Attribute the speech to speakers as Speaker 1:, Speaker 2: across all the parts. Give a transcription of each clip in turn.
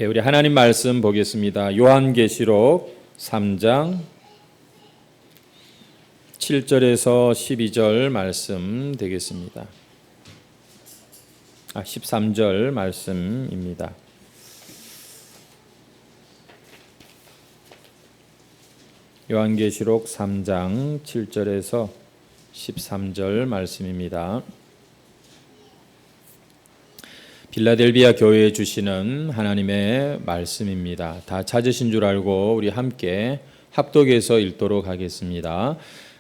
Speaker 1: 우리 하나님 말씀 보겠습니다. 요한계시록 3장 7절에서 12절 말씀 되겠습니다. 13절 말씀입니다. 요한계시록 3장 7절에서 13절 말씀입니다. 빌라델비아 교회에 주시는 하나님의 말씀입니다. 다 찾으신 줄 알고 우리 함께 합독해서 읽도록 하겠습니다.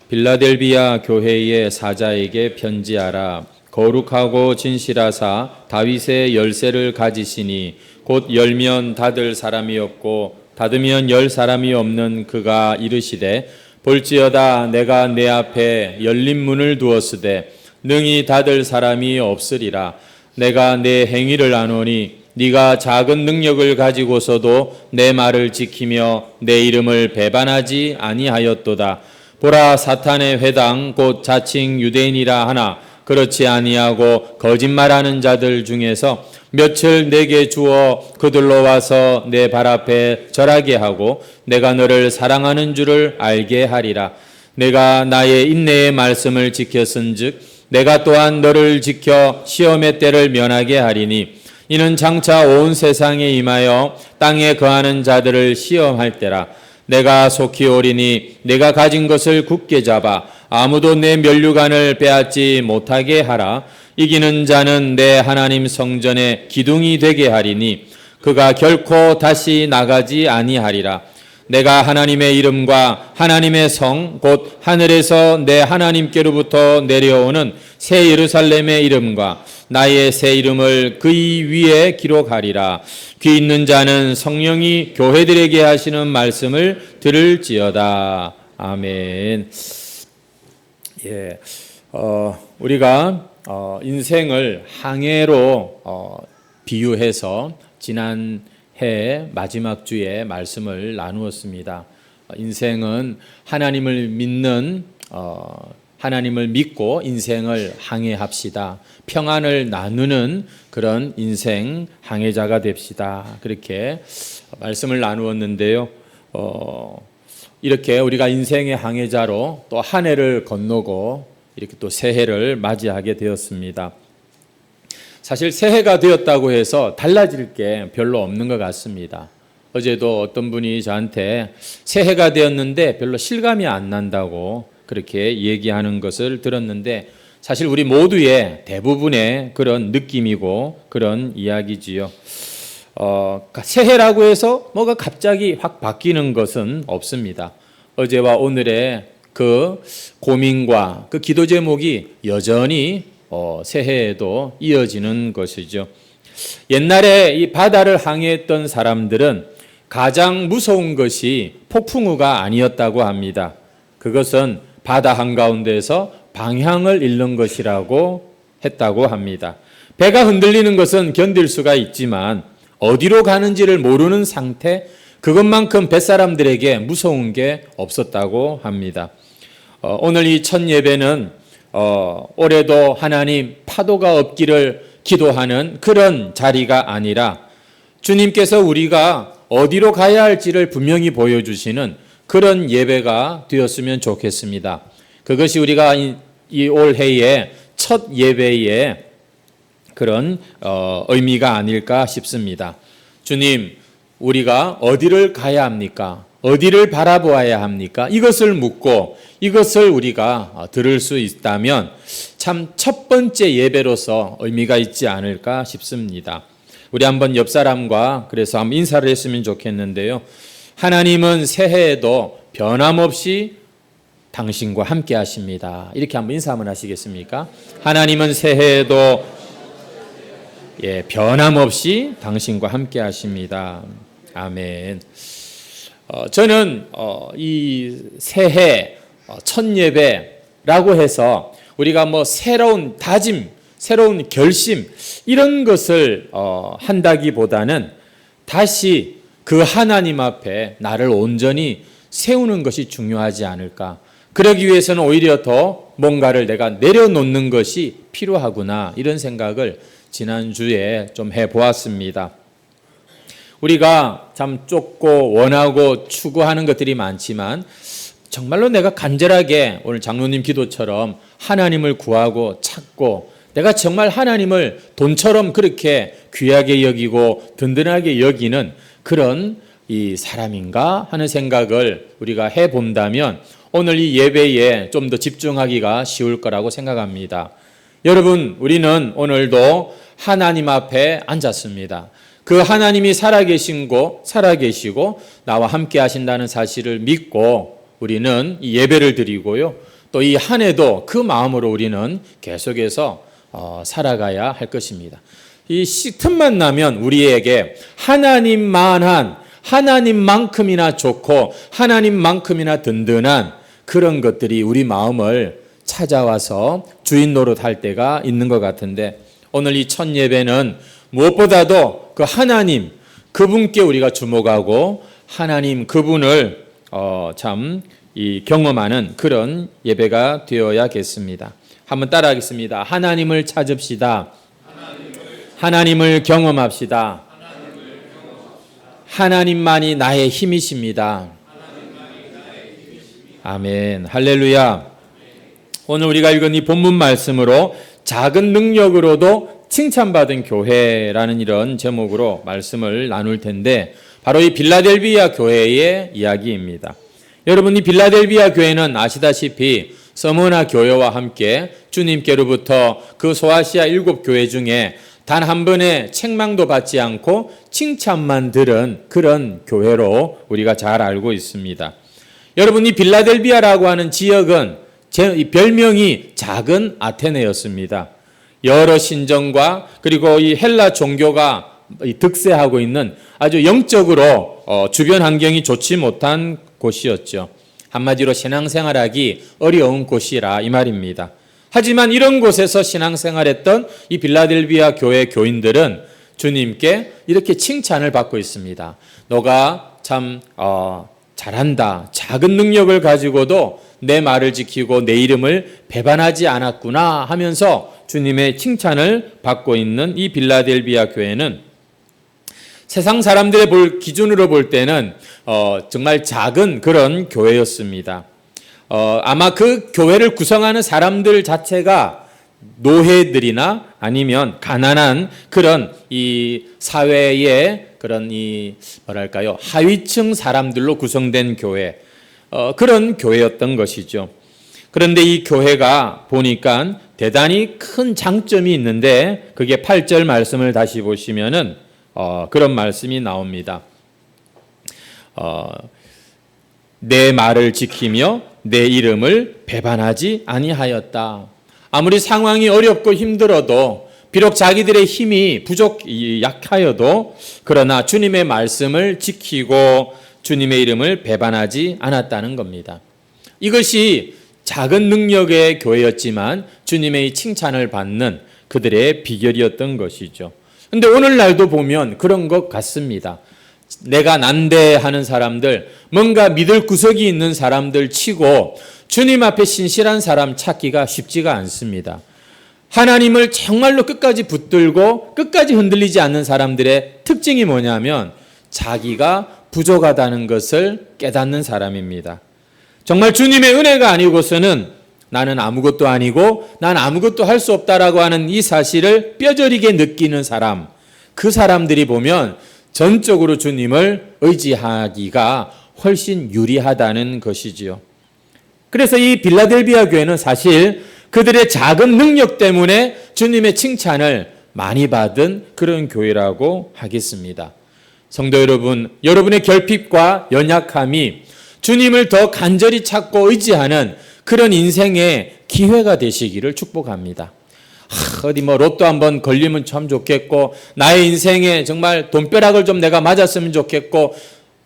Speaker 1: 빌라델비아 교회의 사자에게 편지하라. 거룩하고 진실하사 다윗의 열쇠를 가지시니 곧 열면 닫을 사람이 없고 닫으면 열 사람이 없는 그가 이르시되 볼지어다 내가 내 앞에 열린 문을 두었으되 능히 닫을 사람이 없으리라. 내가 내 행위를 아노니 네가 작은 능력을 가지고서도 내 말을 지키며 내 이름을 배반하지 아니하였도다. 보라, 사탄의 회당 곧 자칭 유대인이라 하나 그렇지 아니하고 거짓말하는 자들 중에서 며칠 내게 주어 그들로 와서 내 발 앞에 절하게 하고 내가 너를 사랑하는 줄을 알게 하리라. 내가 나의 인내의 말씀을 지켰은즉 내가 또한 너를 지켜 시험의 때를 면하게 하리니 이는 장차 온 세상에 임하여 땅에 거하는 자들을 시험할 때라. 내가 속히 오리니 내가 가진 것을 굳게 잡아 아무도 내 면류관을 빼앗지 못하게 하라. 이기는 자는 내 하나님 성전의 기둥이 되게 하리니 그가 결코 다시 나가지 아니하리라. 내가 하나님의 이름과 하나님의 성 곧 하늘에서 내 하나님께로부터 내려오는 새 예루살렘의 이름과 나의 새 이름을 그의 위에 기록하리라. 귀 있는 자는 성령이 교회들에게 하시는 말씀을 들을지어다. 아멘. 우리가 인생을 항해로 비유해서 지난 해 마지막 주에 말씀을 나누었습니다. 인생은 하나님을 믿고 인생을 항해합시다. 평안을 나누는 그런 인생 항해자가 됩시다. 그렇게 말씀을 나누었는데요. 이렇게 우리가 인생의 항해자로 또 한 해를 건너고 이렇게 또 새해를 맞이하게 되었습니다. 사실 새해가 되었다고 해서 달라질 게 별로 없는 것 같습니다. 어제도 어떤 분이 저한테 새해가 되었는데 별로 실감이 안 난다고 그렇게 얘기하는 것을 들었는데 사실 우리 모두의 대부분의 그런 느낌이고 그런 이야기지요. 새해라고 해서 뭐가 갑자기 확 바뀌는 것은 없습니다. 어제와 오늘의 그 고민과 그 기도 제목이 여전히 새해에도 이어지는 것이죠. 옛날에 이 바다를 항해했던 사람들은 가장 무서운 것이 폭풍우가 아니었다고 합니다. 그것은 바다 한가운데에서 방향을 잃는 것이라고 했다고 합니다. 배가 흔들리는 것은 견딜 수가 있지만 어디로 가는지를 모르는 상태, 그것만큼 뱃사람들에게 무서운 게 없었다고 합니다. 오늘 이 첫 예배는 올해도 하나님 파도가 없기를 기도하는 그런 자리가 아니라 주님께서 우리가 어디로 가야 할지를 분명히 보여주시는 그런 예배가 되었으면 좋겠습니다. 그것이 우리가 이 올해의 첫 예배의 그런 의미가 아닐까 싶습니다. 주님, 우리가 어디를 가야 합니까? 어디를 바라보아야 합니까? 이것을 묻고 이것을 우리가 들을 수 있다면 참 첫 번째 예배로서 의미가 있지 않을까 싶습니다. 우리 한번 옆 사람과 그래서 한번 인사를 했으면 좋겠는데요. 하나님은 새해에도 변함없이 당신과 함께 하십니다. 이렇게 한번 인사 한번 하시겠습니까? 하나님은 새해에도 변함없이 당신과 함께 하십니다. 아멘. 저는 이 새해 첫 예배라고 해서 우리가 뭐 새로운 다짐, 새로운 결심 이런 것을 한다기보다는 다시 그 하나님 앞에 나를 온전히 세우는 것이 중요하지 않을까. 그러기 위해서는 오히려 더 뭔가를 내가 내려놓는 것이 필요하구나 이런 생각을 지난주에 좀 해보았습니다. 우리가 참 쫓고 원하고 추구하는 것들이 많지만 정말로 내가 간절하게 오늘 장로님 기도처럼 하나님을 구하고 찾고 내가 정말 하나님을 돈처럼 그렇게 귀하게 여기고 든든하게 여기는 그런 이 사람인가 하는 생각을 우리가 해본다면 오늘 이 예배에 좀 더 집중하기가 쉬울 거라고 생각합니다. 여러분, 우리는 오늘도 하나님 앞에 앉았습니다. 그 하나님이 살아계시고 나와 함께 하신다는 사실을 믿고 우리는 이 예배를 드리고요. 또 이 한 해도 그 마음으로 우리는 계속해서 살아가야 할 것입니다. 이 틈만 나면 우리에게 하나님만큼이나 좋고 하나님만큼이나 든든한 그런 것들이 우리 마음을 찾아와서 주인 노릇할 때가 있는 것 같은데 오늘 이 첫 예배는 무엇보다도 그 하나님 그분께 우리가 주목하고 하나님 그분을 이 경험하는 그런 예배가 되어야겠습니다. 한번 따라하겠습니다. 하나님을 찾읍시다. 하나님을 경험합시다. 하나님만이 나의 힘이십니다. 아멘. 할렐루야. 오늘 우리가 읽은 이 본문 말씀으로 작은 능력으로도 칭찬받은 교회라는 이런 제목으로 말씀을 나눌 텐데 바로 이 빌라델비아 교회의 이야기입니다. 여러분, 이 빌라델비아 교회는 아시다시피 서머나 교회와 함께 주님께로부터 그 소아시아 7교회 중에 단 한 번의 책망도 받지 않고 칭찬만 들은 그런 교회로 우리가 잘 알고 있습니다. 여러분, 이 빌라델비아라고 하는 지역은 별명이 작은 아테네였습니다. 여러 신정과 그리고 이 헬라 종교가 득세하고 있는 아주 영적으로 주변 환경이 좋지 못한 곳이었죠. 한마디로 신앙생활하기 어려운 곳이라 이 말입니다. 하지만 이런 곳에서 신앙생활했던 이 빌라델비아 교회 교인들은 주님께 이렇게 칭찬을 받고 있습니다. 너가 참 잘한다. 작은 능력을 가지고도 내 말을 지키고 내 이름을 배반하지 않았구나 하면서 주님의 칭찬을 받고 있는 이 빌라델비아 교회는 세상 사람들의 기준으로 볼 때는 정말 작은 그런 교회였습니다. 아마 그 교회를 구성하는 사람들 자체가 노예들이나 아니면 가난한 그런 이 사회의 그런 하위층 사람들로 구성된 교회, 그런 교회였던 것이죠. 그런데 이 교회가 보니까 대단히 큰 장점이 있는데 그게 8절 말씀을 다시 보시면은 그런 말씀이 나옵니다. 내 말을 지키며 내 이름을 배반하지 아니하였다. 아무리 상황이 어렵고 힘들어도 비록 자기들의 힘이 약하여도 그러나 주님의 말씀을 지키고 주님의 이름을 배반하지 않았다는 겁니다. 이것이 작은 능력의 교회였지만 주님의 칭찬을 받는 그들의 비결이었던 것이죠. 그런데 오늘날도 보면 그런 것 같습니다. 내가 난대하는 사람들, 뭔가 믿을 구석이 있는 사람들 치고 주님 앞에 신실한 사람 찾기가 쉽지가 않습니다. 하나님을 정말로 끝까지 붙들고 끝까지 흔들리지 않는 사람들의 특징이 뭐냐면 자기가 부족하다는 것을 깨닫는 사람입니다. 정말 주님의 은혜가 아니고서는 나는 아무것도 아니고 난 아무것도 할 수 없다라고 하는 이 사실을 뼈저리게 느끼는 사람, 그 사람들이 보면 전적으로 주님을 의지하기가 훨씬 유리하다는 것이지요. 그래서 이 빌라델비아 교회는 사실 그들의 작은 능력 때문에 주님의 칭찬을 많이 받은 그런 교회라고 하겠습니다. 성도 여러분, 여러분의 결핍과 연약함이 주님을 더 간절히 찾고 의지하는 그런 인생의 기회가 되시기를 축복합니다. 어디 로또 한번 걸리면 참 좋겠고 나의 인생에 정말 돈벼락을 좀 내가 맞았으면 좋겠고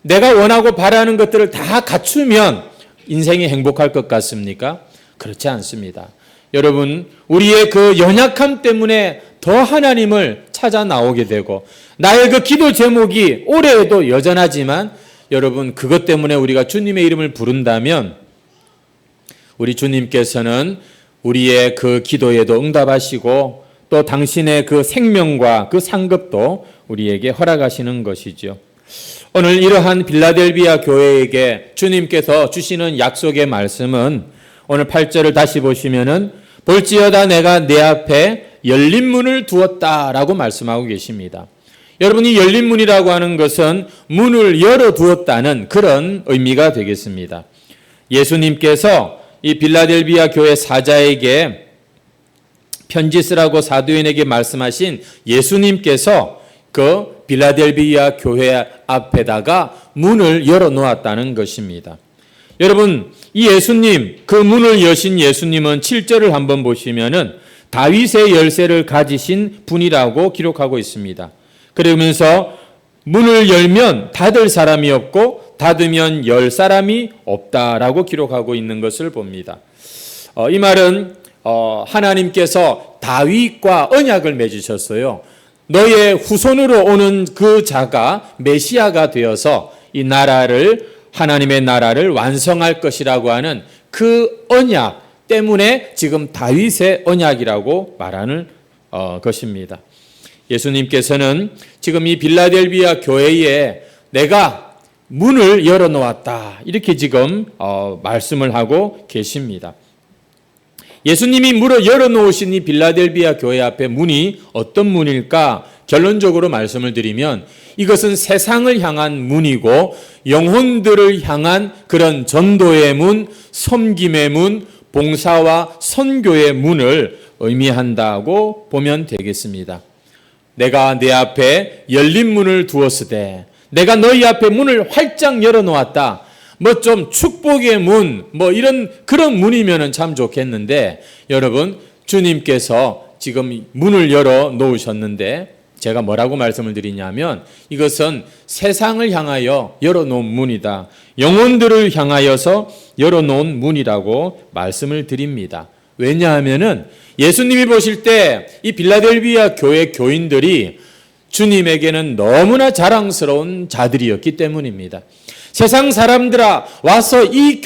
Speaker 1: 내가 원하고 바라는 것들을 다 갖추면 인생이 행복할 것 같습니까? 그렇지 않습니다. 여러분, 우리의 그 연약함 때문에 더 하나님을 찾아 나오게 되고 나의 그 기도 제목이 올해에도 여전하지만 여러분, 그것 때문에 우리가 주님의 이름을 부른다면 우리 주님께서는 우리의 그 기도에도 응답하시고 또 당신의 그 생명과 그 상급도 우리에게 허락하시는 것이죠. 오늘 이러한 빌라델비아 교회에게 주님께서 주시는 약속의 말씀은 오늘 8절을 다시 보시면은 볼지어다 내가 내 앞에 열린 문을 두었다라고 말씀하고 계십니다. 여러분이 열린 문이라고 하는 것은 문을 열어두었다는 그런 의미가 되겠습니다. 예수님께서 이 빌라델비아 교회 사자에게 편지 쓰라고 사도인에게 말씀하신 예수님께서 그 빌라델비아 교회 앞에다가 문을 열어놓았다는 것입니다. 여러분, 이 예수님, 그 문을 여신 예수님은 7절을 한번 보시면은 다윗의 열쇠를 가지신 분이라고 기록하고 있습니다. 그러면서 문을 열면 닫을 사람이 없고 닫으면 열 사람이 없다라고 기록하고 있는 것을 봅니다. 이 말은 하나님께서 다윗과 언약을 맺으셨어요. 너의 후손으로 오는 그 자가 메시아가 되어서 이 나라를, 하나님의 나라를 완성할 것이라고 하는 그 언약 때문에 지금 다윗의 언약이라고 말하는 것입니다. 예수님께서는 지금 이 빌라델비아 교회에 내가 문을 열어놓았다, 이렇게 지금 말씀을 하고 계십니다. 예수님이 문을 열어놓으신 이 빌라델비아 교회 앞에 문이 어떤 문일까? 결론적으로 말씀을 드리면 이것은 세상을 향한 문이고 영혼들을 향한 그런 전도의 문, 섬김의 문, 봉사와 선교의 문을 의미한다고 보면 되겠습니다. 내가 내 앞에 열린 문을 두었으되 내가 너희 앞에 문을 활짝 열어놓았다. 뭐 좀 축복의 문, 뭐 이런 그런 문이면은 참 좋겠는데, 여러분, 주님께서 지금 문을 열어 놓으셨는데 제가 뭐라고 말씀을 드리냐면 이것은 세상을 향하여 열어놓은 문이다. 영혼들을 향하여서 열어놓은 문이라고 말씀을 드립니다. 왜냐하면은 예수님이 보실 때 이 빌라델비아 교회 교인들이 주님에게는 너무나 자랑스러운 자들이었기 때문입니다. 세상 사람들아, 와서 이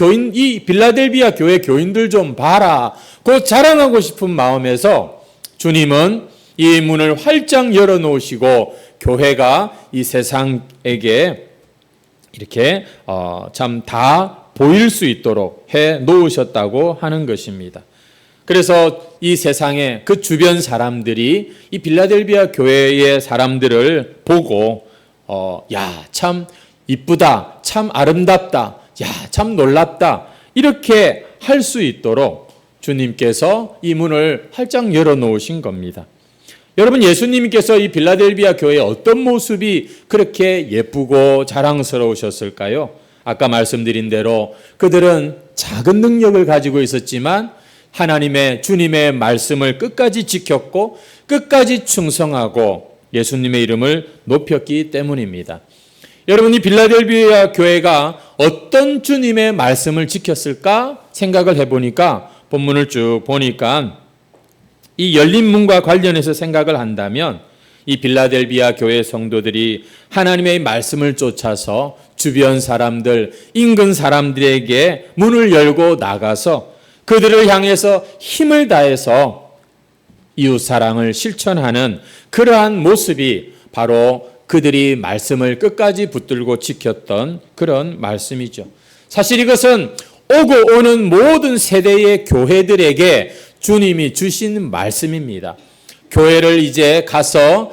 Speaker 1: 빌라델비아 교회 교인들 좀 봐라, 그 자랑하고 싶은 마음에서 주님은 이 문을 활짝 열어놓으시고 교회가 이 세상에게 이렇게 참 다 보일 수 있도록 해 놓으셨다고 하는 것입니다. 그래서 이 세상에 그 주변 사람들이 이 빌라델비아 교회의 사람들을 보고 야, 참 이쁘다, 참 아름답다, 야, 참 놀랍다, 이렇게 할 수 있도록 주님께서 이 문을 활짝 열어놓으신 겁니다. 여러분, 예수님께서 이 빌라델비아 교회의 어떤 모습이 그렇게 예쁘고 자랑스러우셨을까요? 아까 말씀드린 대로 그들은 작은 능력을 가지고 있었지만 하나님의, 주님의 말씀을 끝까지 지켰고 끝까지 충성하고 예수님의 이름을 높였기 때문입니다. 여러분, 이 빌라델비아 교회가 어떤 주님의 말씀을 지켰을까 생각을 해보니까, 본문을 쭉 보니까 이 열린 문과 관련해서 생각을 한다면 이 빌라델비아 교회 성도들이 하나님의 말씀을 쫓아서 주변 사람들, 인근 사람들에게 문을 열고 나가서 그들을 향해서 힘을 다해서 이웃 사랑을 실천하는 그러한 모습이 바로 그들이 말씀을 끝까지 붙들고 지켰던 그런 말씀이죠. 사실 이것은 오고 오는 모든 세대의 교회들에게 주님이 주신 말씀입니다. 교회를 이제 가서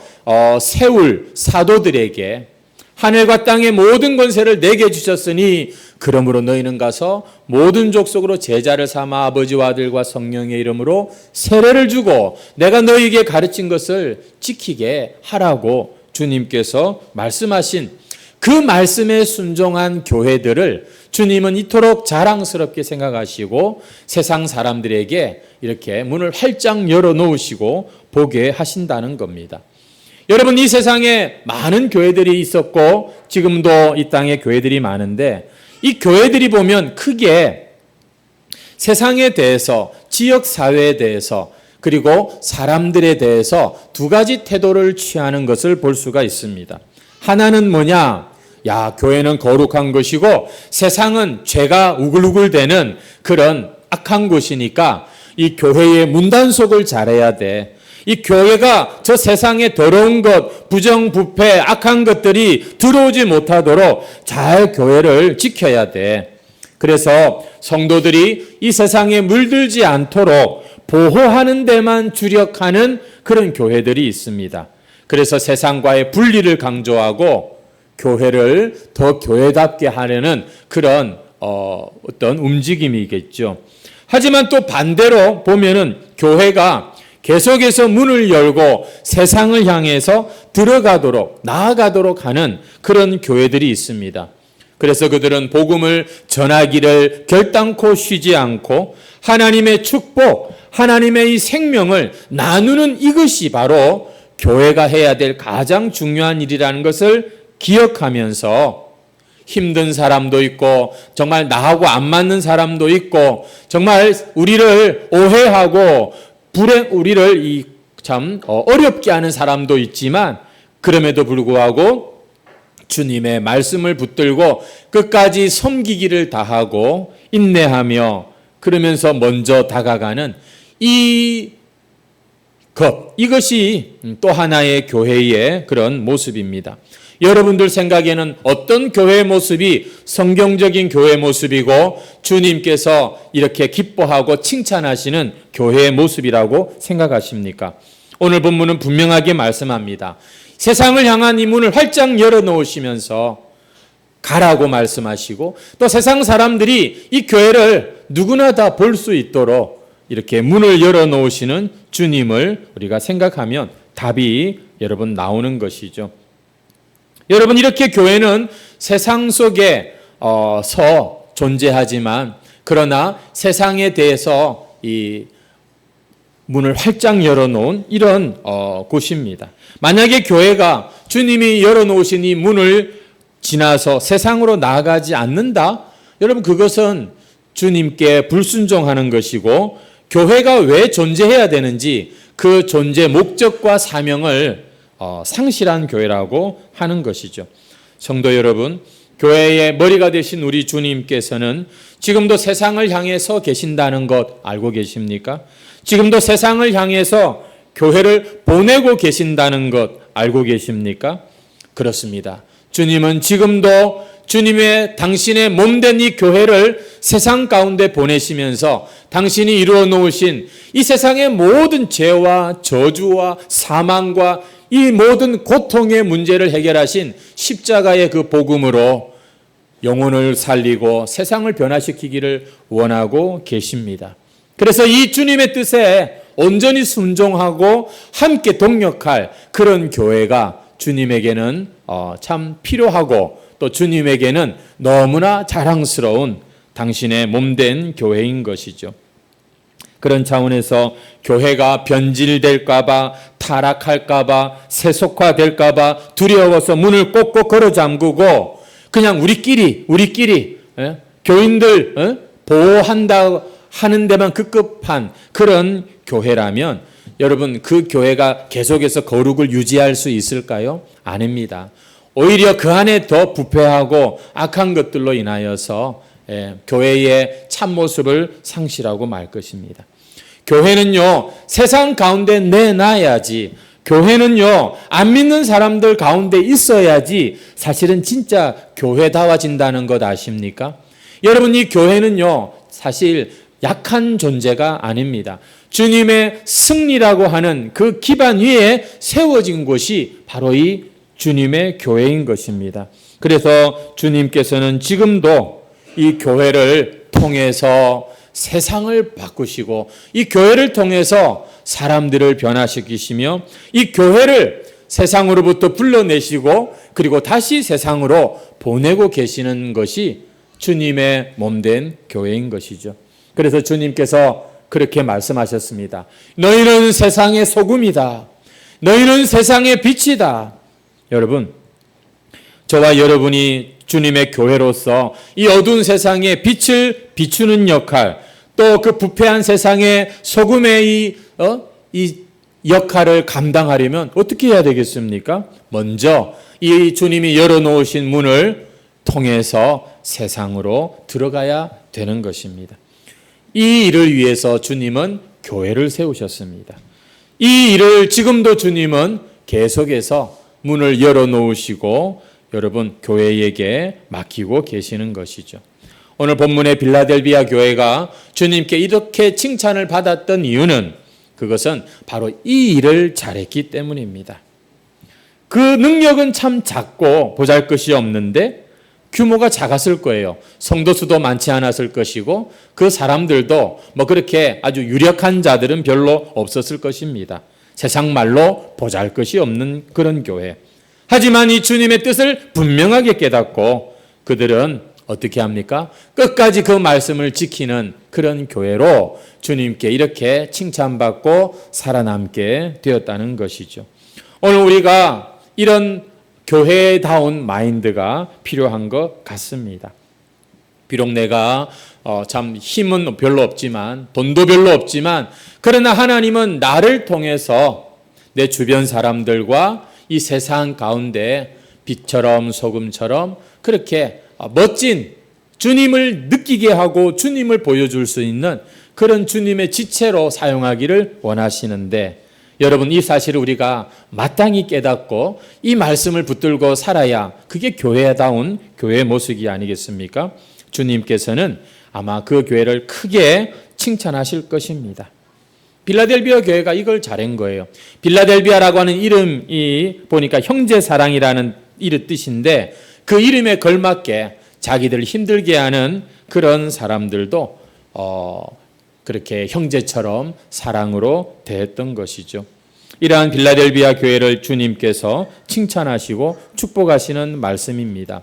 Speaker 1: 세울 사도들에게 하늘과 땅의 모든 권세를 내게 주셨으니 그러므로 너희는 가서 모든 족속으로 제자를 삼아 아버지와 아들과 성령의 이름으로 세례를 주고 내가 너희에게 가르친 것을 지키게 하라고 주님께서 말씀하신 그 말씀에 순종한 교회들을 주님은 이토록 자랑스럽게 생각하시고 세상 사람들에게 이렇게 문을 활짝 열어놓으시고 보게 하신다는 겁니다. 여러분, 이 세상에 많은 교회들이 있었고 지금도 이 땅에 교회들이 많은데 이 교회들이 보면 크게 세상에 대해서, 지역 사회에 대해서, 그리고 사람들에 대해서 두 가지 태도를 취하는 것을 볼 수가 있습니다. 하나는 뭐냐? 야, 교회는 거룩한 것이고 세상은 죄가 우글우글대는 그런 악한 곳이니까 이 교회의 문단속을 잘해야 돼. 이 교회가 저 세상에 더러운 것, 부정부패, 악한 것들이 들어오지 못하도록 잘 교회를 지켜야 돼. 그래서 성도들이 이 세상에 물들지 않도록 보호하는 데만 주력하는 그런 교회들이 있습니다. 그래서 세상과의 분리를 강조하고 교회를 더 교회답게 하려는 그런 어떤 움직임이겠죠. 하지만 또 반대로 보면은 교회가 계속해서 문을 열고 세상을 향해서 들어가도록 나아가도록 하는 그런 교회들이 있습니다. 그래서 그들은 복음을 전하기를 결단코 쉬지 않고 하나님의 축복, 하나님의 이 생명을 나누는 이것이 바로 교회가 해야 될 가장 중요한 일이라는 것을 기억하면서 힘든 사람도 있고 정말 나하고 안 맞는 사람도 있고 정말 우리를 오해하고 우리를 참 어렵게 하는 사람도 있지만 그럼에도 불구하고 주님의 말씀을 붙들고 끝까지 섬기기를 다하고 인내하며 그러면서 먼저 다가가는 이것이 또 하나의 교회의 그런 모습입니다. 여러분들 생각에는 어떤 교회의 모습이 성경적인 교회의 모습이고 주님께서 이렇게 기뻐하고 칭찬하시는 교회의 모습이라고 생각하십니까? 오늘 본문은 분명하게 말씀합니다. 세상을 향한 이 문을 활짝 열어놓으시면서 가라고 말씀하시고 또 세상 사람들이 이 교회를 누구나 다 볼 수 있도록 이렇게 문을 열어놓으시는 주님을 우리가 생각하면 답이 여러분 나오는 것이죠. 여러분 이렇게 교회는 세상 속에 서 존재하지만 그러나 세상에 대해서 이 문을 활짝 열어놓은 이런 곳입니다. 만약에 교회가 주님이 열어놓으신 이 문을 지나서 세상으로 나아가지 않는다? 여러분 그것은 주님께 불순종하는 것이고 교회가 왜 존재해야 되는지 그 존재 목적과 사명을 상실한 교회라고 하는 것이죠. 성도 여러분, 교회의 머리가 되신 우리 주님께서는 지금도 세상을 향해 서 계신다는 것 알고 계십니까? 지금도 세상을 향해서 교회를 보내고 계신다는 것 알고 계십니까? 그렇습니다. 주님은 지금도 주님의 당신의 몸된 이 교회를 세상 가운데 보내시면서 당신이 이루어 놓으신 이 세상의 모든 죄와 저주와 사망과 이 모든 고통의 문제를 해결하신 십자가의 그 복음으로 영혼을 살리고 세상을 변화시키기를 원하고 계십니다. 그래서 이 주님의 뜻에 온전히 순종하고 함께 동역할 그런 교회가 주님에게는 참 필요하고 또 주님에게는 너무나 자랑스러운 당신의 몸된 교회인 것이죠. 그런 차원에서 교회가 변질될까봐 타락할까봐 세속화될까봐 두려워서 문을 꼭꼭 걸어 잠그고 그냥 우리끼리 교인들 보호한다 하는 데만 급급한 그런 교회라면 여러분 그 교회가 계속해서 거룩을 유지할 수 있을까요? 아닙니다. 오히려 그 안에 더 부패하고 악한 것들로 인하여서 교회의 참모습을 상실하고 말 것입니다. 교회는요 세상 가운데 내놔야지, 교회는요 안 믿는 사람들 가운데 있어야지 사실은 진짜 교회다워진다는 것 아십니까? 여러분 이 교회는요 사실 약한 존재가 아닙니다. 주님의 승리라고 하는 그 기반 위에 세워진 곳이 바로 이 주님의 교회인 것입니다. 그래서 주님께서는 지금도 이 교회를 통해서 세상을 바꾸시고 이 교회를 통해서 사람들을 변화시키시며 이 교회를 세상으로부터 불러내시고 그리고 다시 세상으로 보내고 계시는 것이 주님의 몸된 교회인 것이죠. 그래서 주님께서 그렇게 말씀하셨습니다. 너희는 세상의 소금이다. 너희는 세상의 빛이다. 여러분, 저와 여러분이 주님의 교회로서 이 어두운 세상에 빛을 비추는 역할, 또 그 부패한 세상의 소금의 이 역할을 감당하려면 어떻게 해야 되겠습니까? 먼저 이 주님이 열어놓으신 문을 통해서 세상으로 들어가야 되는 것입니다. 이 일을 위해서 주님은 교회를 세우셨습니다. 이 일을 지금도 주님은 계속해서 문을 열어놓으시고 여러분 교회에게 맡기고 계시는 것이죠. 오늘 본문의 빌라델비아 교회가 주님께 이렇게 칭찬을 받았던 이유는 그것은 바로 이 일을 잘했기 때문입니다. 그 능력은 참 작고 보잘것이 없는데 규모가 작았을 거예요. 성도 수도 많지 않았을 것이고 그 사람들도 뭐 그렇게 아주 유력한 자들은 별로 없었을 것입니다. 세상 말로 보잘것이 없는 그런 교회. 하지만 이 주님의 뜻을 분명하게 깨닫고 그들은 어떻게 합니까? 끝까지 그 말씀을 지키는 그런 교회로 주님께 이렇게 칭찬받고 살아남게 되었다는 것이죠. 오늘 우리가 이런 교회다운 마인드가 필요한 것 같습니다. 비록 내가 참 힘은 별로 없지만 돈도 별로 없지만 그러나 하나님은 나를 통해서 내 주변 사람들과 이 세상 가운데 빛처럼 소금처럼 그렇게 멋진 주님을 느끼게 하고 주님을 보여줄 수 있는 그런 주님의 지체로 사용하기를 원하시는데 여러분 이 사실을 우리가 마땅히 깨닫고 이 말씀을 붙들고 살아야 그게 교회다운 교회의 모습이 아니겠습니까? 주님께서는 아마 그 교회를 크게 칭찬하실 것입니다. 빌라델비아 교회가 이걸 잘한 거예요. 빌라델비아라고 하는 이름이 보니까 형제사랑이라는 이름 뜻인데 그 이름에 걸맞게 자기들을 힘들게 하는 그런 사람들도 그렇게 형제처럼 사랑으로 대했던 것이죠. 이러한 빌라델비아 교회를 주님께서 칭찬하시고 축복하시는 말씀입니다.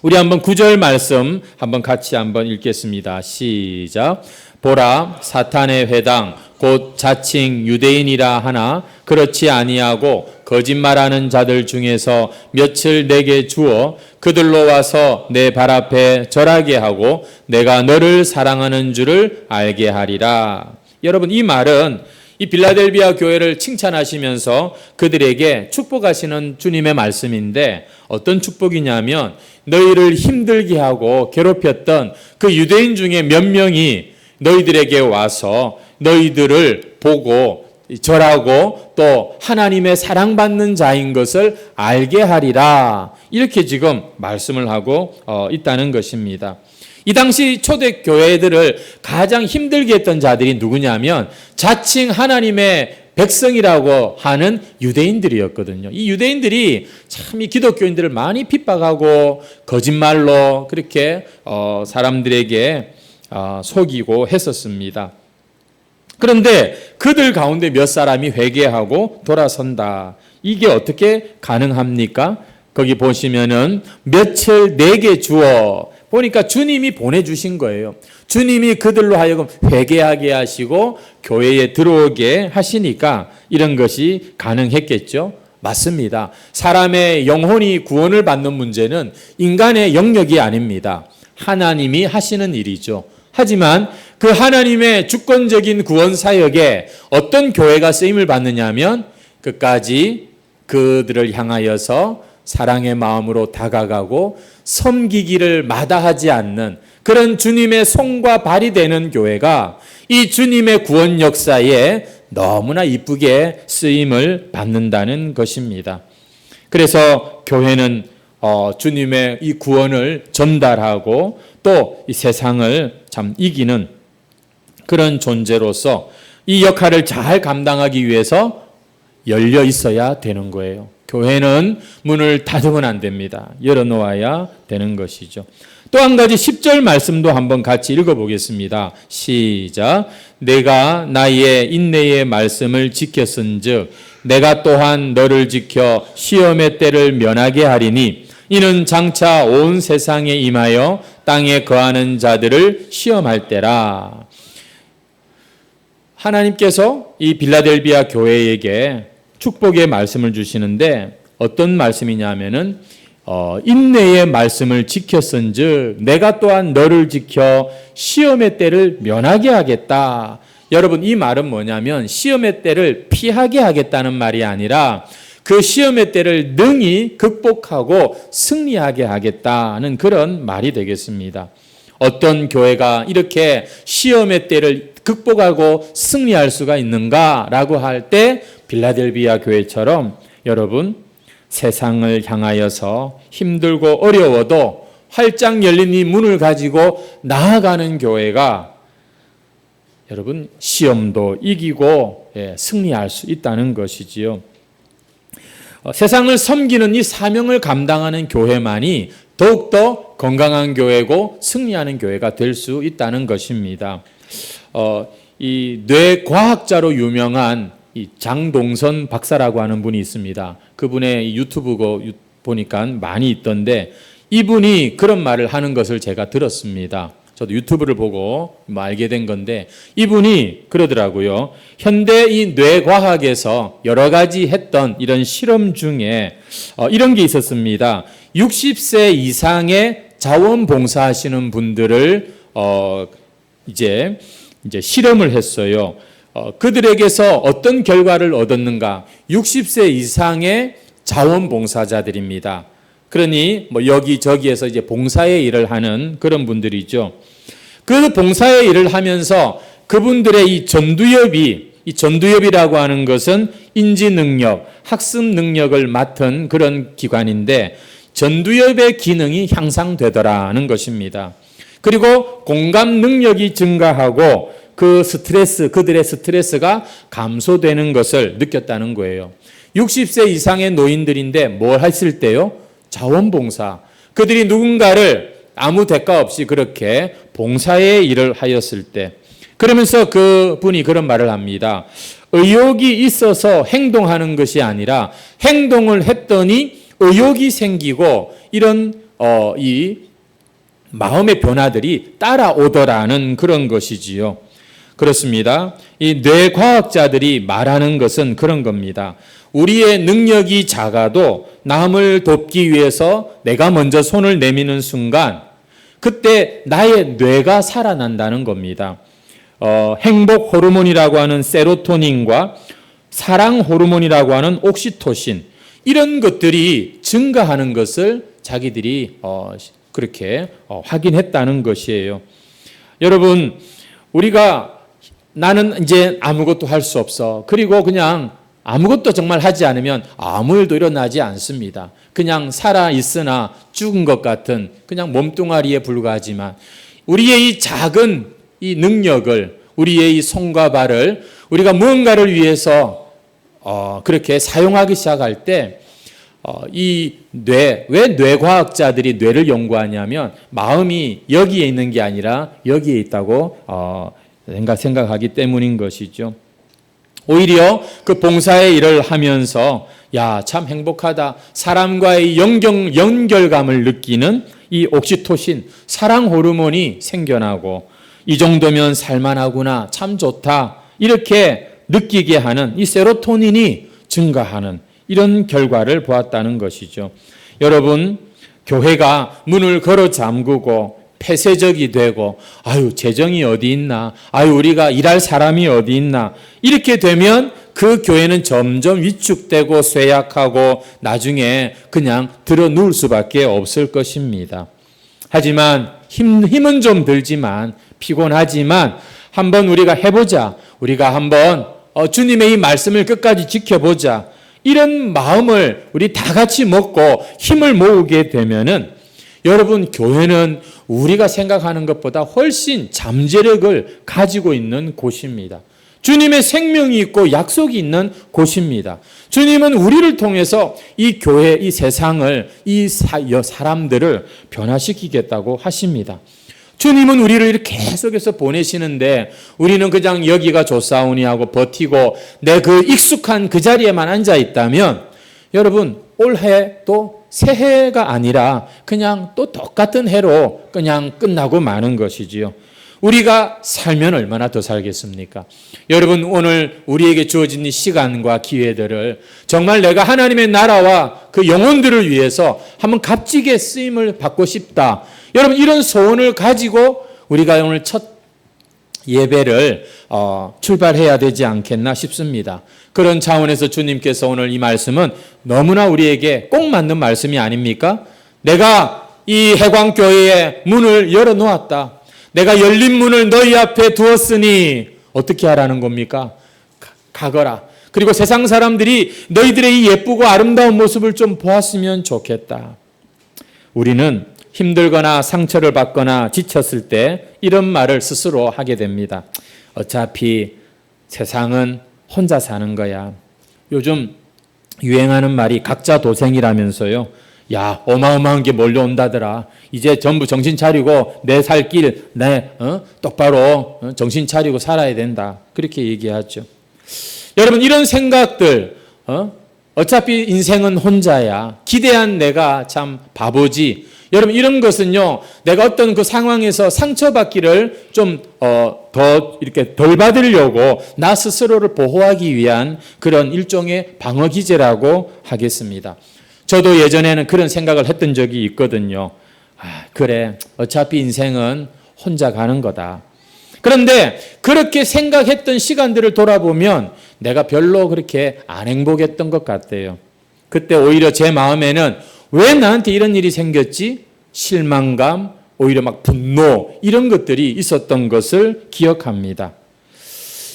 Speaker 1: 우리 한번 9절 말씀 한번 같이 한번 읽겠습니다. 시작. 보라 사탄의 회당 곧 자칭 유대인이라 하나 그렇지 아니하고 거짓말하는 자들 중에서 며칠 내게 주어 그들로 와서 내 발 앞에 절하게 하고 내가 너를 사랑하는 줄을 알게 하리라. 여러분 이 말은 이 빌라델비아 교회를 칭찬하시면서 그들에게 축복하시는 주님의 말씀인데 어떤 축복이냐면 너희를 힘들게 하고 괴롭혔던 그 유대인 중에 몇 명이 너희들에게 와서 너희들을 보고 절하고 또 하나님의 사랑받는 자인 것을 알게 하리라. 이렇게 지금 말씀을 하고 있다는 것입니다. 이 당시 초대교회들을 가장 힘들게 했던 자들이 누구냐면 자칭 하나님의 백성이라고 하는 유대인들이었거든요. 이 유대인들이 참 이 기독교인들을 많이 핍박하고 거짓말로 그렇게 사람들에게 속이고 했었습니다. 그런데 그들 가운데 몇 사람이 회개하고 돌아선다. 이게 어떻게 가능합니까? 거기 보시면은 며칠 내게 주어 보니까 주님이 보내주신 거예요. 주님이 그들로 하여금 회개하게 하시고 교회에 들어오게 하시니까 이런 것이 가능했겠죠. 맞습니다. 사람의 영혼이 구원을 받는 문제는 인간의 영역이 아닙니다. 하나님이 하시는 일이죠. 하지만 그 하나님의 주권적인 구원 사역에 어떤 교회가 쓰임을 받느냐 하면 끝까지 그들을 향하여서 사랑의 마음으로 다가가고 섬기기를 마다하지 않는 그런 주님의 손과 발이 되는 교회가 이 주님의 구원 역사에 너무나 이쁘게 쓰임을 받는다는 것입니다. 그래서 교회는 주님의 이 구원을 전달하고 또 이 세상을 참 이기는 그런 존재로서 이 역할을 잘 감당하기 위해서 열려 있어야 되는 거예요. 교회는 문을 닫으면 안 됩니다. 열어놓아야 되는 것이죠. 또 한 가지 10절 말씀도 한번 같이 읽어보겠습니다. 시작. 내가 나의 인내의 말씀을 지켰은즉 내가 또한 너를 지켜 시험의 때를 면하게 하리니 이는 장차 온 세상에 임하여 땅에 거하는 자들을 시험할 때라. 하나님께서 이 빌라델비아 교회에게 축복의 말씀을 주시는데 어떤 말씀이냐면은 인내의 말씀을 지켰은즉 내가 또한 너를 지켜 시험의 때를 면하게 하겠다. 여러분 이 말은 뭐냐면 시험의 때를 피하게 하겠다는 말이 아니라 그 시험의 때를 능히 극복하고 승리하게 하겠다는 그런 말이 되겠습니다. 어떤 교회가 이렇게 시험의 때를 극복하고 승리할 수가 있는가라고 할 때 빌라델비아 교회처럼 여러분 세상을 향하여서 힘들고 어려워도 활짝 열린 이 문을 가지고 나아가는 교회가 여러분 시험도 이기고 승리할 수 있다는 것이지요. 세상을 섬기는 이 사명을 감당하는 교회만이 더욱더 건강한 교회고 승리하는 교회가 될 수 있다는 것입니다. 이 뇌과학자로 유명한 이 장동선 박사라고 하는 분이 있습니다. 그분의 유튜브 보니까 많이 있던데 이분이 그런 말을 하는 것을 제가 들었습니다. 저도 유튜브를 보고 알게 된 건데 이분이 그러더라고요. 현대 이 뇌과학에서 여러 가지 했던 이런 실험 중에 이런 게 있었습니다. 60세 이상의 자원봉사하시는 분들을 이제 실험을 했어요. 그들에게서 어떤 결과를 얻었는가? 60세 이상의 자원봉사자들입니다. 그러니 뭐 여기저기에서 이제 봉사의 일을 하는 그런 분들이죠. 그 봉사의 일을 하면서 그분들의 이 전두엽이라고 하는 것은 인지 능력, 학습 능력을 맡은 그런 기관인데 전두엽의 기능이 향상되더라는 것입니다. 그리고 공감 능력이 증가하고 그들의 스트레스가 감소되는 것을 느꼈다는 거예요. 60세 이상의 노인들인데 뭘 했을 때요? 자원봉사. 그들이 누군가를 아무 대가 없이 그렇게 봉사의 일을 하였을 때 그러면서 그분이 그런 말을 합니다. 의욕이 있어서 행동하는 것이 아니라 행동을 했더니 의욕이 생기고 이런 이 마음의 변화들이 따라오더라는 그런 것이지요. 그렇습니다. 이 뇌과학자들이 말하는 것은 그런 겁니다. 우리의 능력이 작아도 남을 돕기 위해서 내가 먼저 손을 내미는 순간 그때 나의 뇌가 살아난다는 겁니다. 행복 호르몬이라고 하는 세로토닌과 사랑 호르몬이라고 하는 옥시토신 이런 것들이 증가하는 것을 자기들이 그렇게 확인했다는 것이에요. 여러분 우리가 나는 이제 아무것도 할 수 없어. 그리고 그냥 아무것도 정말 하지 않으면 아무 일도 일어나지 않습니다. 그냥 살아있으나 죽은 것 같은 그냥 몸뚱아리에 불과하지만 우리의 이 작은 이 능력을 우리의 이 손과 발을 우리가 무언가를 위해서 그렇게 사용하기 시작할 때 이 왜 뇌과학자들이 뇌를 연구하냐면 마음이 여기에 있는 게 아니라 여기에 있다고 생각하기 때문인 것이죠. 오히려 그 봉사의 일을 하면서 야, 참 행복하다. 사람과의 연결감을 느끼는 이 옥시토신, 사랑 호르몬이 생겨나고 이 정도면 살만하구나. 참 좋다. 이렇게 느끼게 하는 이 세로토닌이 증가하는 이런 결과를 보았다는 것이죠. 여러분, 교회가 문을 걸어 잠그고 폐쇄적이 되고 재정이 어디 있나? 우리가 일할 사람이 어디 있나? 이렇게 되면 그 교회는 점점 위축되고 쇠약하고 나중에 그냥 들어 누울 수밖에 없을 것입니다. 하지만 힘은 좀 들지만 피곤하지만 한번 우리가 해보자. 우리가 한번 주님의 이 말씀을 끝까지 지켜보자. 이런 마음을 우리 다 같이 먹고 힘을 모으게 되면은 여러분 교회는 우리가 생각하는 것보다 훨씬 잠재력을 가지고 있는 곳입니다. 주님의 생명이 있고 약속이 있는 곳입니다. 주님은 우리를 통해서 이 교회, 이 세상을, 이 사람들을 변화시키겠다고 하십니다. 주님은 우리를 이렇게 계속해서 보내시는데 우리는 그냥 여기가 좋사오니 하고 버티고 내 그 익숙한 그 자리에만 앉아 있다면 여러분 올해 또 새해가 아니라 그냥 또 똑같은 해로 그냥 끝나고 마는 것이지요. 우리가 살면 얼마나 더 살겠습니까? 여러분 오늘 우리에게 주어진 이 시간과 기회들을 정말 내가 하나님의 나라와 그 영혼들을 위해서 한번 값지게 쓰임을 받고 싶다. 여러분 이런 소원을 가지고 우리가 오늘 첫 예배를 출발해야 되지 않겠나 싶습니다. 그런 차원에서 주님께서 오늘 이 말씀은 너무나 우리에게 꼭 맞는 말씀이 아닙니까? 내가 이 해광교회의 문을 열어놓았다. 내가 열린 문을 너희 앞에 두었으니 어떻게 하라는 겁니까? 가거라. 그리고 세상 사람들이 너희들의 이 예쁘고 아름다운 모습을 좀 보았으면 좋겠다. 우리는 힘들거나 상처를 받거나 지쳤을 때 이런 말을 스스로 하게 됩니다. 어차피 세상은 혼자 사는 거야. 요즘 유행하는 말이 각자 도생이라면서요. 야, 어마어마한 게 몰려온다더라. 이제 전부 정신 차리고 내 살 길, 똑바로 정신 차리고 살아야 된다. 그렇게 얘기하죠. 여러분, 이런 생각들, 어차피 인생은 혼자야. 기대한 내가 참 바보지. 여러분, 이런 것은요, 내가 어떤 그 상황에서 상처받기를 좀, 더 이렇게 덜 받으려고 나 스스로를 보호하기 위한 그런 일종의 방어 기제라고 하겠습니다. 저도 예전에는 그런 생각을 했던 적이 있거든요. 그래. 어차피 인생은 혼자 가는 거다. 그런데 그렇게 생각했던 시간들을 돌아보면 내가 별로 그렇게 안 행복했던 것 같아요. 그때 오히려 제 마음에는 왜 나한테 이런 일이 생겼지? 실망감, 오히려 막 분노, 이런 것들이 있었던 것을 기억합니다.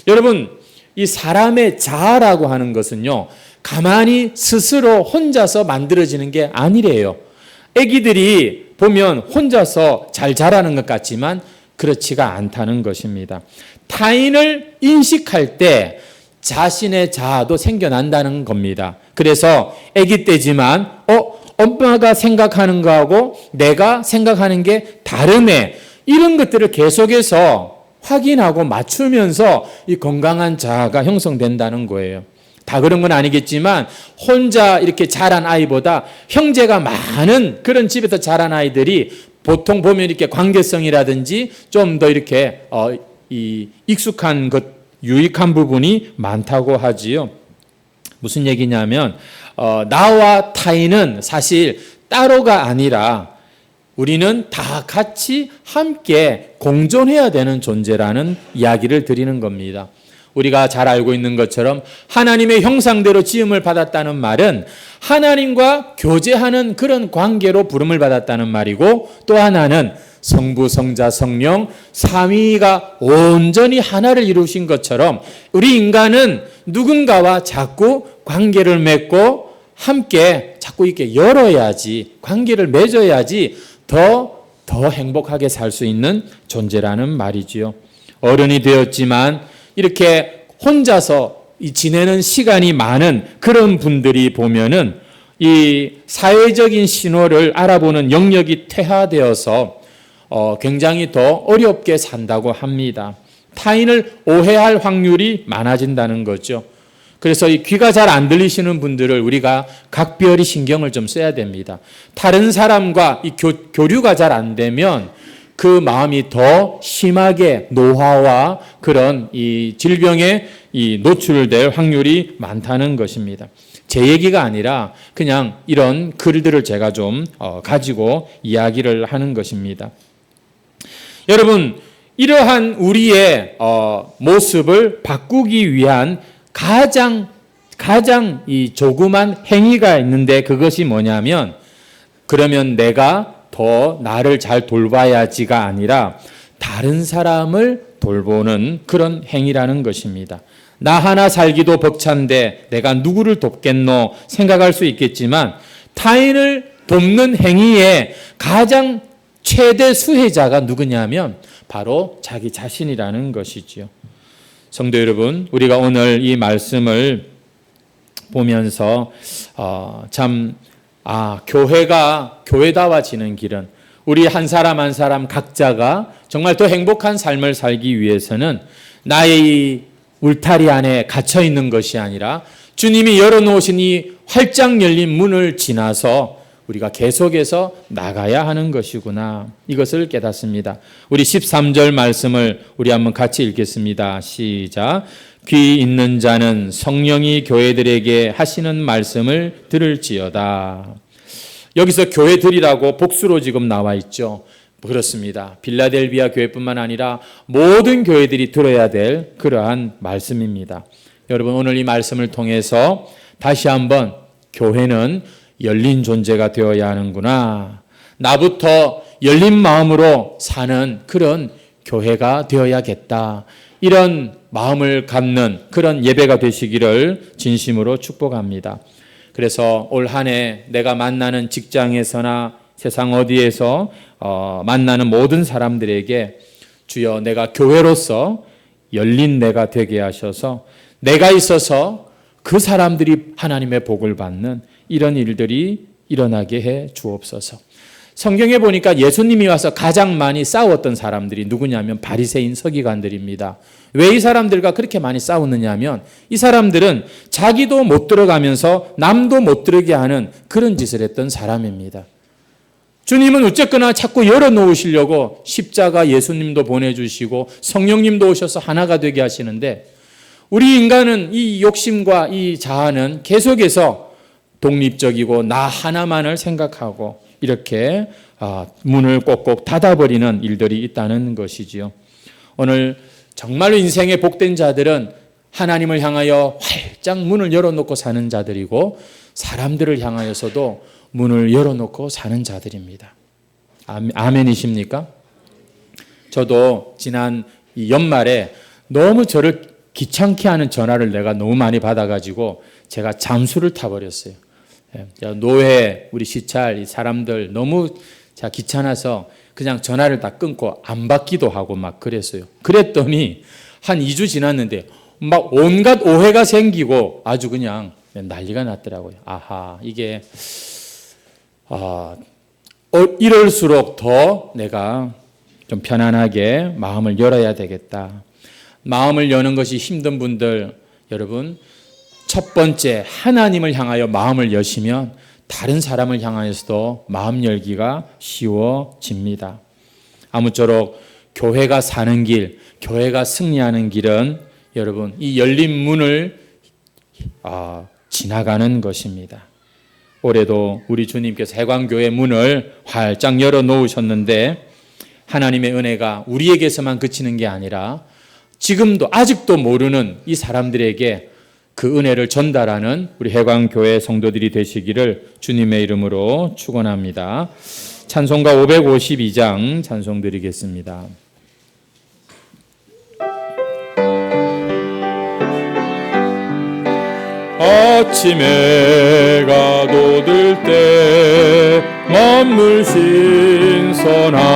Speaker 1: 여러분, 이 사람의 자아라고 하는 것은요, 가만히 스스로 혼자서 만들어지는 게 아니래요. 아기들이 보면 혼자서 잘 자라는 것 같지만 그렇지가 않다는 것입니다. 타인을 인식할 때 자신의 자아도 생겨난다는 겁니다. 그래서 아기 때지만 엄마가 생각하는 거하고 내가 생각하는 게 다르네. 이런 것들을 계속해서 확인하고 맞추면서 이 건강한 자아가 형성된다는 거예요. 다 그런 건 아니겠지만 혼자 이렇게 자란 아이보다 형제가 많은 그런 집에서 자란 아이들이 보통 보면 이렇게 관계성이라든지 좀 더 이렇게 이 익숙한 것, 유익한 부분이 많다고 하지요. 무슨 얘기냐면 나와 타인은 사실 따로가 아니라 우리는 다 같이 함께 공존해야 되는 존재라는 이야기를 드리는 겁니다. 우리가 잘 알고 있는 것처럼 하나님의 형상대로 지음을 받았다는 말은 하나님과 교제하는 그런 관계로 부름을 받았다는 말이고, 또 하나는 성부, 성자, 성령 삼위가 온전히 하나를 이루신 것처럼 우리 인간은 누군가와 자꾸 관계를 맺고 함께 자꾸 이렇게 열어야지, 관계를 맺어야지 더 행복하게 살 수 있는 존재라는 말이지요. 어른이 되었지만 이렇게 혼자서 지내는 시간이 많은 그런 분들이 보면은 이 사회적인 신호를 알아보는 영역이 퇴화되어서 굉장히 더 어렵게 산다고 합니다. 타인을 오해할 확률이 많아진다는 거죠. 그래서 이 귀가 잘 안 들리시는 분들을 우리가 각별히 신경을 좀 써야 됩니다. 다른 사람과 이 교류가 잘 안 되면 그 마음이 더 심하게 노화와 그런 이 질병에 노출될 확률이 많다는 것입니다. 제 얘기가 아니라 그냥 이런 글들을 제가 좀 가지고 이야기를 하는 것입니다. 여러분, 이러한 우리의 모습을 바꾸기 위한 가장 이 조그만 행위가 있는데, 그것이 뭐냐면, 그러면 내가 더 나를 잘 돌봐야지가 아니라 다른 사람을 돌보는 그런 행위라는 것입니다. 나 하나 살기도 벅찬데 내가 누구를 돕겠노 생각할 수 있겠지만, 타인을 돕는 행위의 가장 최대 수혜자가 누구냐면 바로 자기 자신이라는 것이지요. 성도 여러분, 우리가 오늘 이 말씀을 보면서 교회가 교회다워지는 길은 우리 한 사람 한 사람 각자가 정말 더 행복한 삶을 살기 위해서는 나의 이 울타리 안에 갇혀 있는 것이 아니라 주님이 열어놓으신 이 활짝 열린 문을 지나서 우리가 계속해서 나가야 하는 것이구나, 이것을 깨닫습니다. 우리 13절 말씀을 우리 한번 같이 읽겠습니다. 시작. 귀 있는 자는 성령이 교회들에게 하시는 말씀을 들을지어다. 여기서 교회들이라고 복수로 지금 나와 있죠. 그렇습니다. 빌라델비아 교회뿐만 아니라 모든 교회들이 들어야 될 그러한 말씀입니다. 여러분, 오늘 이 말씀을 통해서 다시 한번 교회는 열린 존재가 되어야 하는구나, 나부터 열린 마음으로 사는 그런 교회가 되어야겠다, 이런 마음을 갖는 그런 예배가 되시기를 진심으로 축복합니다. 그래서 올 한 해 내가 만나는 직장에서나 세상 어디에서 만나는 모든 사람들에게 주여 내가 교회로서 열린 내가 되게 하셔서 내가 있어서 그 사람들이 하나님의 복을 받는 이런 일들이 일어나게 해 주옵소서. 성경에 보니까 예수님이 와서 가장 많이 싸웠던 사람들이 누구냐면 바리새인 서기관들입니다. 왜 이 사람들과 그렇게 많이 싸웠느냐 하면 이 사람들은 자기도 못 들어가면서 남도 못 들어게 하는 그런 짓을 했던 사람입니다. 주님은 어쨌거나 자꾸 열어놓으시려고 십자가 예수님도 보내주시고 성령님도 오셔서 하나가 되게 하시는데 우리 인간은 이 욕심과 이 자아는 계속해서 독립적이고 나 하나만을 생각하고 이렇게 문을 꼭꼭 닫아버리는 일들이 있다는 것이지요. 오늘 정말로 인생의 복된 자들은 하나님을 향하여 활짝 문을 열어놓고 사는 자들이고 사람들을 향하여서도 문을 열어놓고 사는 자들입니다. 아멘이십니까? 저도 지난 연말에 너무 저를 귀찮게 하는 전화를 내가 너무 많이 받아가지고 제가 잠수를 타버렸어요. 노회, 우리 시찰, 이 사람들 너무 제가 귀찮아서 그냥 전화를 다 끊고 안 받기도 하고 막 그랬어요. 그랬더니 한 2주 지났는데 막 온갖 오해가 생기고 아주 그냥 난리가 났더라고요. 아하, 이게 이럴수록 더 내가 좀 편안하게 마음을 열어야 되겠다. 마음을 여는 것이 힘든 분들, 여러분 첫 번째 하나님을 향하여 마음을 여시면 다른 사람을 향하여서도 마음 열기가 쉬워집니다. 아무쪼록 교회가 사는 길, 교회가 승리하는 길은 여러분 이 열린 문을 지나가는 것입니다. 올해도 우리 주님께서 해광교회 문을 활짝 열어놓으셨는데 하나님의 은혜가 우리에게서만 그치는 게 아니라 지금도 아직도 모르는 이 사람들에게 그 은혜를 전달하는 우리 해광교회 성도들이 되시기를 주님의 이름으로 축원합니다. 찬송가 552장 찬송 드리겠습니다. 아침 해가 돋을 때 만물 신선하여라.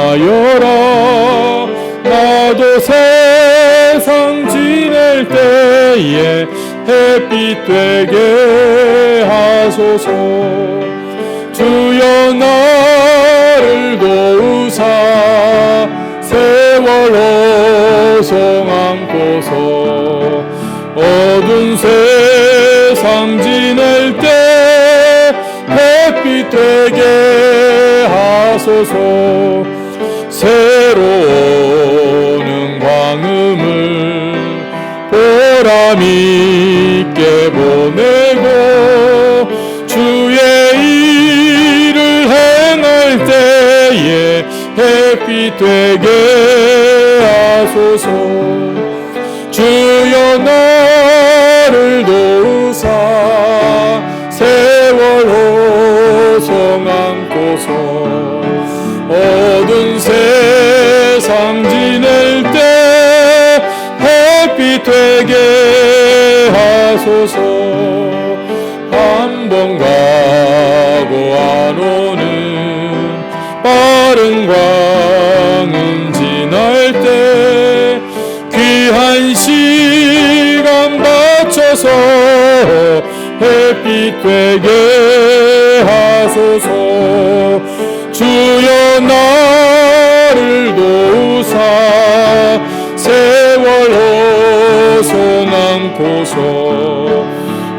Speaker 1: 나도 세상 지낼 때에 햇빛 되게 하소서. 주여 나를 도우사 세월 호송 안고서 어두운 세상 지낼 때 햇빛 되게 하소서. 새로운 광음을 보람 있게 보내고 주의 일을 행할 때에 햇빛 되게 하소서. 주여 나를 도우사 세월 호송 안고서 어두운 세상 지낼 때 햇빛 되게 하소서. 한 번 가고 안 오는 빠른 광은 지날 때 귀한 시간 바쳐서 햇빛 되게 하소서. 주여 나를 도우사 세월 호송 안고서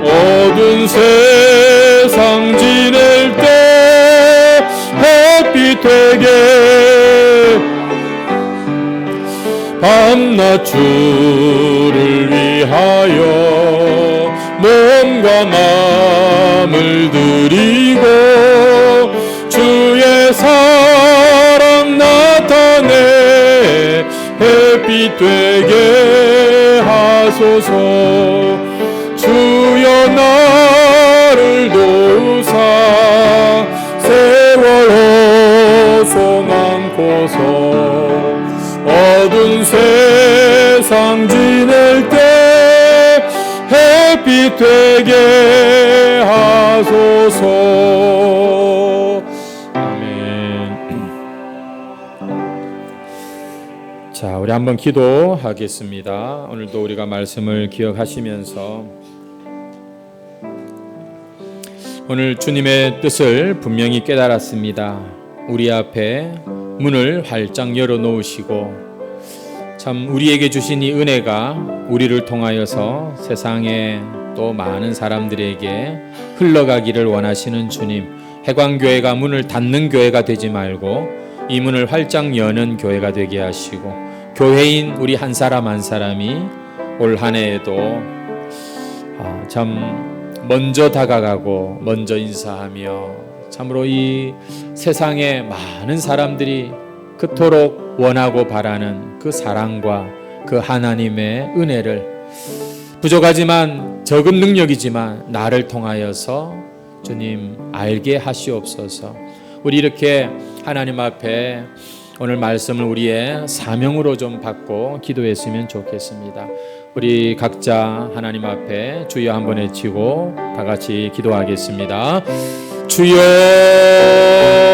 Speaker 1: 어두운 세상 지낼 때 햇빛 되게 밤낮 주를 위하여 몸과 마음을 드리고 주의 사랑 나타내 햇빛 되게 하소서. 주여 나를 도우사 세월 호송 안고서 어두운 세상 되게 하소서. 아멘. 자, 우리 한번 기도하겠습니다. 오늘도 우리가 말씀을 기억하시면서 오늘 주님의 뜻을 분명히 깨달았습니다. 우리 앞에 문을 활짝 열어놓으시고 참 우리에게 주신 이 은혜가 우리를 통하여서 세상에 또 많은 사람들에게 흘러가기를 원하시는 주님, 해광교회가 문을 닫는 교회가 되지 말고 이 문을 활짝 여는 교회가 되게 하시고 교회인 우리 한 사람 한 사람이 올 한 해에도 참 먼저 다가가고 먼저 인사하며 참으로 이 세상에 많은 사람들이 그토록 원하고 바라는 그 사랑과 그 하나님의 은혜를 부족하지만 적은 능력이지만 나를 통하여서 주님 알게 하시옵소서. 우리 이렇게 하나님 앞에 오늘 말씀을 우리의 사명으로 좀 받고 기도했으면 좋겠습니다. 우리 각자 하나님 앞에 주여 한번 외치고 다 같이 기도하겠습니다. 주여